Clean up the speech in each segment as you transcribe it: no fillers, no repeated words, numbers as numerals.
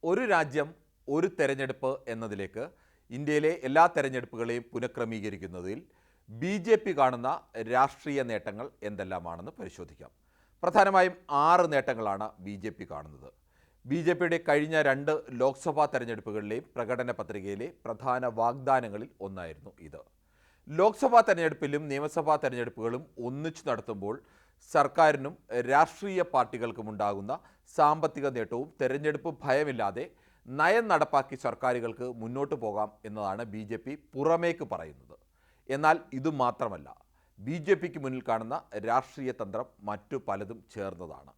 ഒരു രാജ്യം ഒരു തെരഞ്ഞെടുപ്പ് എന്നതിലേക്ക് ഇന്ത്യയിലെ എല്ലാ തെരഞ്ഞെടുപ്പുകളെയും പുനഃക്രമീകരിക്കുന്നതിൽ ബി കാണുന്ന രാഷ്ട്രീയ നേട്ടങ്ങൾ എന്തെല്ലാമാണെന്ന് പരിശോധിക്കാം. പ്രധാനമായും 6 നേട്ടങ്ങളാണ് ബി കാണുന്നത്. ബി കഴിഞ്ഞ 2 ലോക്സഭാ തെരഞ്ഞെടുപ്പുകളിലെയും പ്രകടന പത്രികയിലെ പ്രധാന വാഗ്ദാനങ്ങളിൽ ഒന്നായിരുന്നു ഇത്. ലോക്സഭാ തെരഞ്ഞെടുപ്പിലും നിയമസഭാ തെരഞ്ഞെടുപ്പുകളും ഒന്നിച്ചു നടത്തുമ്പോൾ സർക്കാരിനും രാഷ്ട്രീയ പാർട്ടികൾക്കും ഉണ്ടാകുന്ന സാമ്പത്തിക നേട്ടവും തെരഞ്ഞെടുപ്പ് ഭയമില്ലാതെ നയം നടപ്പാക്കി സർക്കാരുകൾക്ക് മുന്നോട്ട് പോകാം എന്നതാണ് ബി പുറമേക്ക് പറയുന്നത്. എന്നാൽ ഇതുമാത്രമല്ല, ബി മുന്നിൽ കാണുന്ന രാഷ്ട്രീയ തന്ത്രം മറ്റു പലതും ചേർന്നതാണ്.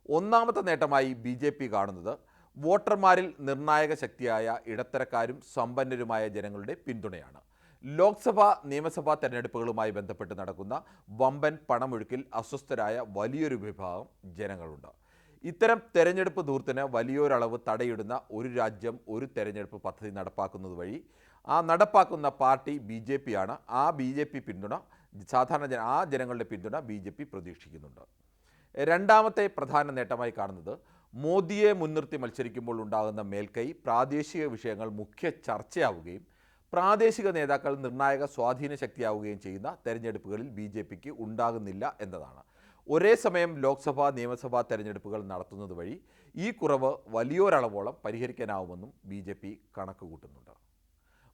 ഒന്നാമത്തെ നേട്ടമായി ബി കാണുന്നത് വോട്ടർമാരിൽ നിർണായക ശക്തിയായ ഇടത്തരക്കാരും സമ്പന്നരുമായ ജനങ്ങളുടെ പിന്തുണയാണ്. ലോക്സഭാ നിയമസഭാ തെരഞ്ഞെടുപ്പുകളുമായി ബന്ധപ്പെട്ട് നടക്കുന്ന വമ്പൻ പണമൊഴുക്കിൽ അസ്വസ്ഥരായ വലിയൊരു വിഭാഗം ജനങ്ങളുണ്ട്. ഇത്തരം തെരഞ്ഞെടുപ്പ് ധൂർത്തിന് വലിയൊരളവ് തടയിടുന്ന ഒരു രാജ്യം ഒരു തെരഞ്ഞെടുപ്പ് പദ്ധതി നടപ്പാക്കുന്നത് വഴി നടപ്പാക്കുന്ന പാർട്ടി ബി ആണ്. ആ ബി പിന്തുണ ജനങ്ങളുടെ പിന്തുണ ബി പ്രതീക്ഷിക്കുന്നുണ്ട്. രണ്ടാമത്തെ പ്രധാന നേട്ടമായി കാണുന്നത് മോദിയെ മുൻനിർത്തി മത്സരിക്കുമ്പോൾ ഉണ്ടാകുന്ന മേൽക്കൈ പ്രാദേശിക വിഷയങ്ങൾ മുഖ്യ ചർച്ചയാവുകയും പ്രാദേശിക നേതാക്കൾ നിർണായക സ്വാധീന ശക്തിയാവുകയും ചെയ്യുന്ന തെരഞ്ഞെടുപ്പുകളിൽ ബി ഉണ്ടാകുന്നില്ല എന്നതാണ്. ഒരേ സമയം ലോക്സഭാ നിയമസഭാ തെരഞ്ഞെടുപ്പുകൾ നടത്തുന്നത് വഴി ഈ കുറവ് വലിയൊരളവോളം പരിഹരിക്കാനാവുമെന്നും ബി കണക്ക് കൂട്ടുന്നുണ്ട്.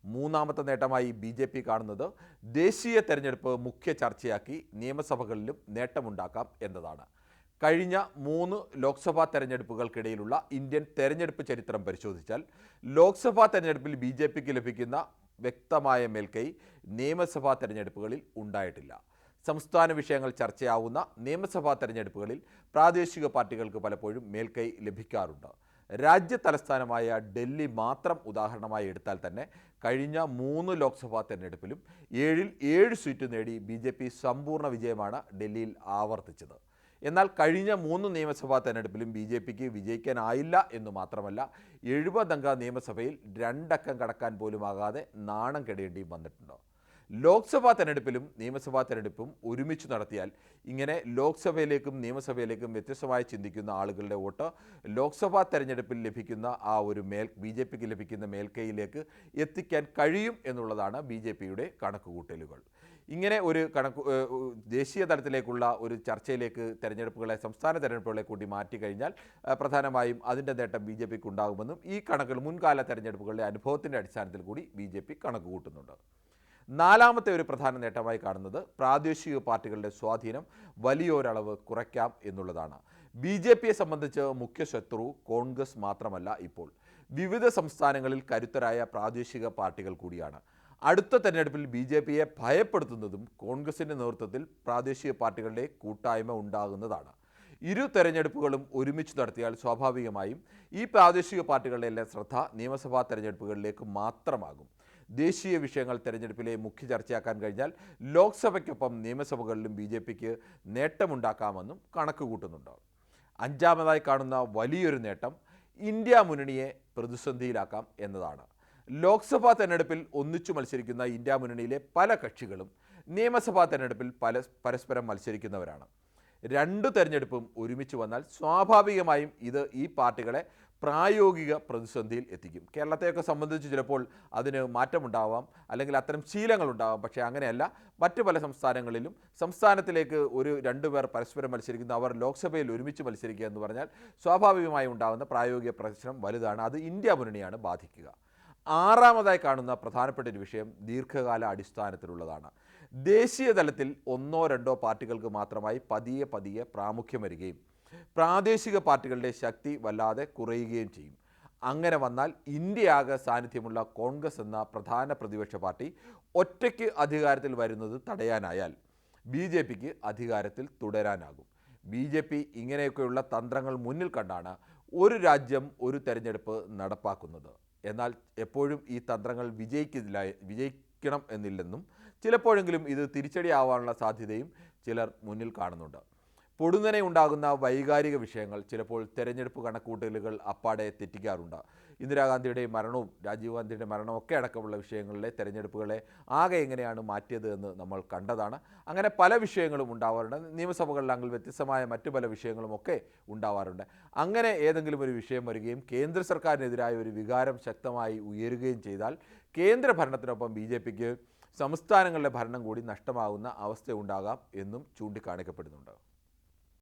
മൂന്നാമത്തെ നേട്ടമായി ബി കാണുന്നത് ദേശീയ തെരഞ്ഞെടുപ്പ് മുഖ്യ ചർച്ചയാക്കി നിയമസഭകളിലും നേട്ടമുണ്ടാക്കാം എന്നതാണ്. കഴിഞ്ഞ 3 ലോക്സഭാ തെരഞ്ഞെടുപ്പുകൾക്കിടയിലുള്ള ഇന്ത്യൻ തെരഞ്ഞെടുപ്പ് ചരിത്രം പരിശോധിച്ചാൽ ലോക്സഭാ തെരഞ്ഞെടുപ്പിൽ ബി ലഭിക്കുന്ന വ്യക്തമായ മേൽക്കൈ നിയമസഭാ തെരഞ്ഞെടുപ്പുകളിൽ ഉണ്ടായിട്ടില്ല. സംസ്ഥാന വിഷയങ്ങൾ ചർച്ചയാവുന്ന നിയമസഭാ തെരഞ്ഞെടുപ്പുകളിൽ പ്രാദേശിക പാർട്ടികൾക്ക് പലപ്പോഴും മേൽക്കൈ ലഭിക്കാറുണ്ട്. രാജ്യ തലസ്ഥാനമായ ഡൽഹി മാത്രം ഉദാഹരണമായി എടുത്താൽ തന്നെ കഴിഞ്ഞ 3 ലോക്സഭാ തെരഞ്ഞെടുപ്പിലും 7-ൽ 7 സീറ്റ് നേടി ബി സമ്പൂർണ്ണ വിജയമാണ് ഡൽഹിയിൽ ആവർത്തിച്ചത്. എന്നാൽ കഴിഞ്ഞ 3 നിയമസഭാ തെരഞ്ഞെടുപ്പിലും ബി വിജയിക്കാനായില്ല എന്നു മാത്രമല്ല, 70 അംഗ നിയമസഭയിൽ 2 അക്കം കടക്കാൻ പോലുമാകാതെ നാണം കെടേണ്ടിയും വന്നിട്ടുണ്ട്. ലോക്സഭാ തെരഞ്ഞെടുപ്പിലും നിയമസഭാ തെരഞ്ഞെടുപ്പും ഒരുമിച്ച് നടത്തിയാൽ ഇങ്ങനെ ലോക്സഭയിലേക്കും നിയമസഭയിലേക്കും വ്യത്യസ്തമായി ചിന്തിക്കുന്ന ആളുകളുടെ വോട്ട് ലോക്സഭാ തെരഞ്ഞെടുപ്പിൽ ലഭിക്കുന്ന ബി ലഭിക്കുന്ന മേൽക്കൈയിലേക്ക് എത്തിക്കാൻ കഴിയും എന്നുള്ളതാണ് ബി കണക്കുകൂട്ടലുകൾ. ഇങ്ങനെ ഒരു ദേശീയ തലത്തിലേക്കുള്ള ഒരു ചർച്ചയിലേക്ക് സംസ്ഥാന തെരഞ്ഞെടുപ്പുകളെ കൂടി മാറ്റി കഴിഞ്ഞാൽ പ്രധാനമായും അതിൻ്റെ നേട്ടം ബി ഉണ്ടാകുമെന്നും ഈ കണക്കുകൾ മുൻകാല തെരഞ്ഞെടുപ്പുകളുടെ അനുഭവത്തിൻ്റെ അടിസ്ഥാനത്തിൽ കൂടി ബി കണക്ക് കൂട്ടുന്നുണ്ട്. നാലാമത്തെ ഒരു പ്രധാന നേട്ടമായി കാണുന്നത് പ്രാദേശിക പാർട്ടികളുടെ സ്വാധീനം വലിയൊരളവ് കുറയ്ക്കാം എന്നുള്ളതാണ്. ബി സംബന്ധിച്ച് മുഖ്യ ശത്രു കോൺഗ്രസ് മാത്രമല്ല, ഇപ്പോൾ വിവിധ സംസ്ഥാനങ്ങളിൽ കരുത്തരായ പ്രാദേശിക പാർട്ടികൾ കൂടിയാണ്. അടുത്ത തെരഞ്ഞെടുപ്പിൽ ബി ഭയപ്പെടുത്തുന്നതും കോൺഗ്രസിൻ്റെ നേതൃത്വത്തിൽ പ്രാദേശിക പാർട്ടികളുടെ കൂട്ടായ്മ ഉണ്ടാകുന്നതാണ്. ഇരു തെരഞ്ഞെടുപ്പുകളും ഒരുമിച്ച് നടത്തിയാൽ സ്വാഭാവികമായും ഈ പ്രാദേശിക പാർട്ടികളുടെ എല്ലാം ശ്രദ്ധ നിയമസഭാ തെരഞ്ഞെടുപ്പുകളിലേക്ക് മാത്രമാകും. ദേശീയ വിഷയങ്ങൾ തെരഞ്ഞെടുപ്പിലെ മുഖ്യ ചർച്ചയാക്കാൻ കഴിഞ്ഞാൽ ലോക്സഭയ്ക്കൊപ്പം നിയമസഭകളിലും ബി നേട്ടമുണ്ടാക്കാമെന്നും കണക്ക് കൂട്ടുന്നുണ്ട്. അഞ്ചാമതായി കാണുന്ന വലിയൊരു നേട്ടം ഇന്ത്യ മുന്നണിയെ പ്രതിസന്ധിയിലാക്കാം എന്നതാണ്. ലോക്സഭാ തെരഞ്ഞെടുപ്പിൽ ഒന്നിച്ചു മത്സരിക്കുന്ന ഇന്ത്യ മുന്നണിയിലെ പല കക്ഷികളും നിയമസഭാ തെരഞ്ഞെടുപ്പിൽ പരസ്പരം മത്സരിക്കുന്നവരാണ്. 2 തെരഞ്ഞെടുപ്പും ഒരുമിച്ച് വന്നാൽ സ്വാഭാവികമായും ഇത് ഈ പാർട്ടികളെ പ്രായോഗിക പ്രതിസന്ധിയിൽ എത്തിക്കും. കേരളത്തെയൊക്കെ സംബന്ധിച്ച് ചിലപ്പോൾ അതിന് മാറ്റമുണ്ടാവാം, അല്ലെങ്കിൽ അത്തരം ശീലങ്ങളുണ്ടാവാം. പക്ഷേ അങ്ങനെയല്ല. മറ്റ് പല സംസ്ഥാനങ്ങളിലും സംസ്ഥാനത്തിലേക്ക് 2 പേർ പരസ്പരം മത്സരിക്കുന്ന അവർ ലോക്സഭയിൽ ഒരുമിച്ച് മത്സരിക്കുക എന്ന് പറഞ്ഞാൽ സ്വാഭാവികമായി ഉണ്ടാകുന്ന പ്രായോഗിക പ്രശ്നം വലുതാണ്. അത് ഇന്ത്യ മുന്നണിയാണ് ബാധിക്കുക. ആറാമതായി കാണുന്ന പ്രധാനപ്പെട്ട ഒരു വിഷയം ദീർഘകാല അടിസ്ഥാനത്തിലുള്ളതാണ്. ദേശീയ തലത്തിൽ 1-2 പാർട്ടികൾക്ക് മാത്രമായി പതിയെ പ്രാമുഖ്യം വരികയും പ്രാദേശിക പാർട്ടികളുടെ ശക്തി വല്ലാതെ കുറയുകയും ചെയ്യും. അങ്ങനെ വന്നാൽ ഇന്ത്യയാകെ സാന്നിധ്യമുള്ള കോൺഗ്രസ് എന്ന പ്രധാന പ്രതിപക്ഷ പാർട്ടി ഒറ്റയ്ക്ക് അധികാരത്തിൽ വരുന്നത് തടയാനായാൽ ബി അധികാരത്തിൽ തുടരാനാകും. ബി ഇങ്ങനെയൊക്കെയുള്ള തന്ത്രങ്ങൾ മുന്നിൽ കണ്ടാണ് ഒരു രാജ്യം ഒരു തെരഞ്ഞെടുപ്പ് നടപ്പാക്കുന്നത്. എന്നാൽ എപ്പോഴും ഈ തന്ത്രങ്ങൾ വിജയിക്കണം എന്നില്ലെന്നും ചിലപ്പോഴെങ്കിലും ഇത് തിരിച്ചടിയാവാനുള്ള സാധ്യതയും ചിലർ മുന്നിൽ കാണുന്നുണ്ട്. പൊടുന്നനെ ഉണ്ടാകുന്ന വൈകാരിക വിഷയങ്ങൾ ചിലപ്പോൾ തെരഞ്ഞെടുപ്പ് കണക്കുകൂട്ടലുകൾ അപ്പാടെ തെറ്റിക്കാറുണ്ട്. ഇന്ദിരാഗാന്ധിയുടെ മരണവും രാജീവ് ഗാന്ധിയുടെ മരണവും ഒക്കെ അടക്കമുള്ള വിഷയങ്ങളിലെ തെരഞ്ഞെടുപ്പുകളെ ആകെ എങ്ങനെയാണ് മാറ്റിയത് എന്ന് നമ്മൾ കണ്ടതാണ്. അങ്ങനെ പല വിഷയങ്ങളും ഉണ്ടാവാറുണ്ട്. നിയമസഭകളിലാണെങ്കിൽ വ്യത്യസ്തമായ മറ്റു പല വിഷയങ്ങളുമൊക്കെ ഉണ്ടാവാറുണ്ട്. അങ്ങനെ ഏതെങ്കിലും ഒരു വിഷയം വരികയും കേന്ദ്ര സർക്കാരിനെതിരായ ഒരു വികാരം ശക്തമായി ഉയരുകയും ചെയ്താൽ കേന്ദ്ര ഭരണത്തിനൊപ്പം BJPക്ക് സംസ്ഥാനങ്ങളിലെ ഭരണം കൂടി നഷ്ടമാകുന്ന അവസ്ഥയുണ്ടാകാം എന്നും ചൂണ്ടിക്കാണിക്കപ്പെടുന്നുണ്ട്.